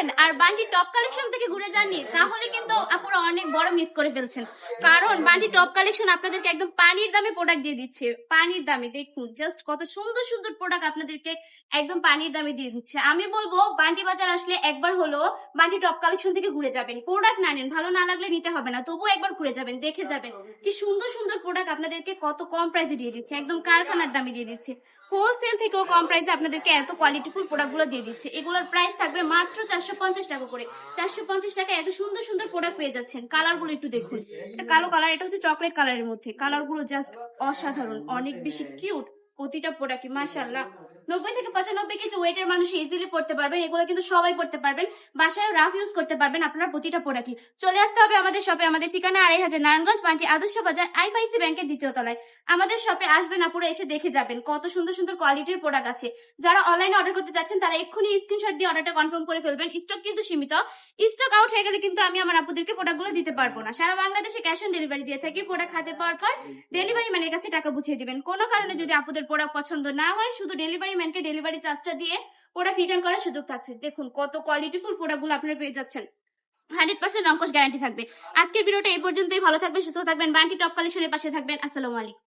আসছেন আর Bunty top collection থেকে ঘুরে যাননি, তাহলে কিন্তু আপুরা অনেক বড় মিস করে ফেলছেন। কারণ বান্টি টপ কালেকশন আপনাদেরকে একদম পানির দামে প্রোডাক্ট দিয়ে দিচ্ছে। পানির দামে দেখুন জাস্ট কত সুন্দর সুন্দর প্রোডাক্ট আপনাদেরকে একদম পানির দামে দিয়ে দিচ্ছে। আমি বলবো বান্টি বাজার আসলে একবার হলো বান্টি টপ কালেকশন থেকে ঘুরে যাবেন। প্রোডাক্ট না নেন, ভালো না লাগলে নিতে হবে না, তবুও একবার ঘুরে যাবেন, দেখে যাবেন কি সুন্দর সুন্দর প্রোডাক্ট আপনাদেরকে কত কম প্রাইসে দিয়ে দিচ্ছে, একদম কারখানার দামে দিয়ে দিচ্ছে। হোলসেল থেকেও কম প্রাইসে আপনাদেরকে এত কোয়ালিটিফুল প্রোডাক্ট গুলো দিয়ে দিচ্ছে। এগুলোর প্রাইস থাকবে মাত্র 450 টাকা করে। 450 টাকা এত সুন্দর সুন্দর প্রোডাক্ট পেয়ে যাচ্ছেন। কালার গুলো একটু দেখুন, এটা কালো কালার, এটা হচ্ছে চকলেট কালারের মধ্যে। কালার গুলো জাস্ট অসাধারণ, অনেক বেশি কিউট প্রতিটা প্রোডাক্টই মাশাআল্লাহ। 90 থেকে 95 কেজি ওয়েটের মানুষ ইজিলি পড়তে পারবেন। এগুলো কিন্তু সবাই পড়তে পারবেন, বাসায় রাফ ইউজ করতে পারবেন আপনারা প্রতিটা প্রোডাক্টই। চলে আসতে হবে আমাদের শপে। আমাদের ঠিকানা 2500 নারায়ণগঞ্জ বান্টি আদর্শ বাজার আইফআইসি ব্যাংকের দ্বিতীয় তলায়। আমাদের শপে আসবেন, আপুরা এসে দেখে যাবেন কত সুন্দর সুন্দর কোয়ালিটির প্রোডাক্ট আছে। যারা অনলাইনে অর্ডার করতে যাচ্ছেন তারা এক্ষুনি স্ক্রিনশট দিয়ে অর্ডারটা কনফার্ম করে ফেলবেন। স্টক কিন্তু সীমিত, স্টক আউট হয়ে গেলে কিন্তু আমি আমার আপুদেরকে প্রোডাক্টগুলো দিতে পারবো না। সারা বাংলাদেশে ক্যাশ অন ডেলিভারি দিয়ে থাকি। প্রোডাক্ট হাতে পাওয়ার পর ডেলিভারি ম্যানের কাছে টাকা বুঝিয়ে দিবেন। কোনো কারণে যদি আপুদের প্রোডাক্ট পছন্দ না হয়, শুধু ডেলিভারি ম্যানকে ডেলিভারি চার্জটা দিয়ে প্রোডাক্ট রিটার্ন করার সুযোগ থাকছে। দেখুন কত কোয়ালিটিফুল প্রোডাক্টগুলো আপনারা পেয়ে যাচ্ছেন। 100% রংকশ গ্যারান্টি থাকবে। আজকের ভিডিওটা এই পর্যন্তই। ভালো থাকবেন, সুস্থ থাকবেন, বান্টি টপ কালেকশনের পাশে থাকবেন। আসসালামু আলাইকুম।